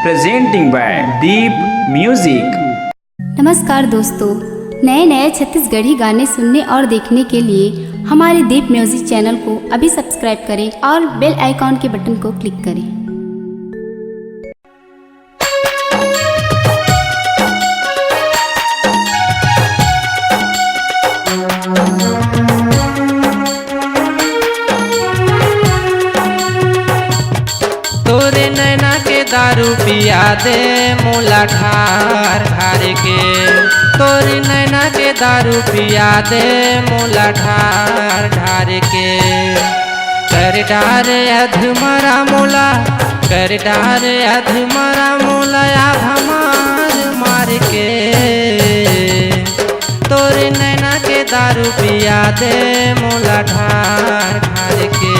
presenting by Deep Music। नमस्कार दोस्तों, नए नए छत्तीसगढ़ी गाने सुनने और देखने के लिए हमारे दीप म्यूजिक चैनल को अभी सब्सक्राइब करें और बेल आइकॉन के बटन को क्लिक करें। तोरे नैना के दारू पिया दे मोला ढार ढार के, तोरे नैना के दारू पिया दे मोला ढार ढार के। कर डार अधमरा मोला, कर डार अधमरा मोला आधा मार मार के। तोरे नैना के दारू पिया दे मोला ढार ढार के।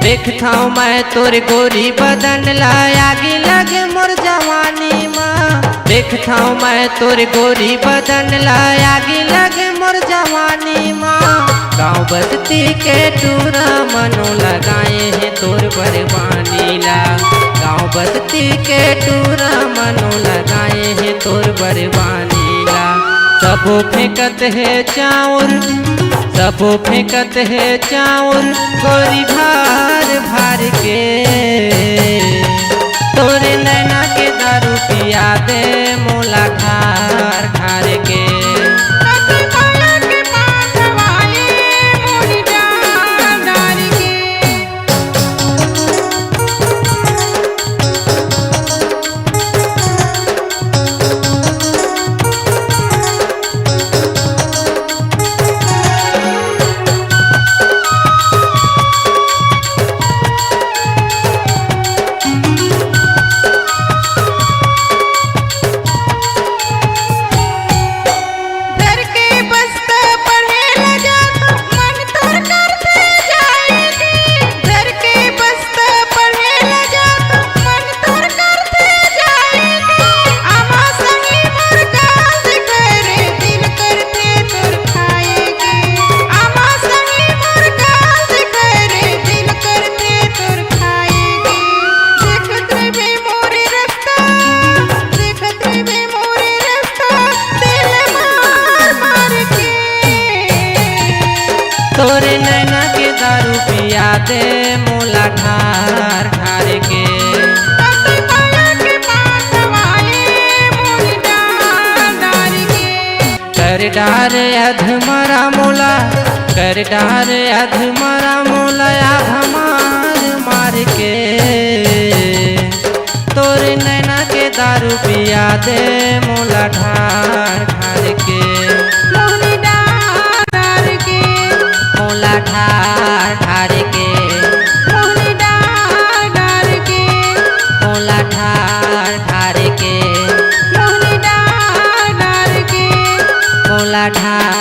देखता हूँ मैं तोर गोरी बदन लागी लगे मोर जवानी माँ। देखता हूँ मैं तोर गोरी बदन लागी लगे मोर जवानी माँ। गाँव बस्ती के टूरा मनो लगाए हैं तोर बरबानी ला। गाँव बस्ती के टूरा मनो लगाए हैं तोर बरबानी ला। सबो फेंकत है चाउर, सबो फेंकत है चाउर गोरी भार भार के। तोरे नैना के दारू पिया दे मोला ढार ढार के। तोरे नैना के दारू पिया दे मोला ढार ढार के। कर डार अधमरा मोला, कर डार अधमरा मोला आधा मार मार के। तोरे नैना के दारू पिया दे मोला ढार ढार के। मोला ढार ढार के, मोला ढार ढार के, मोला ढार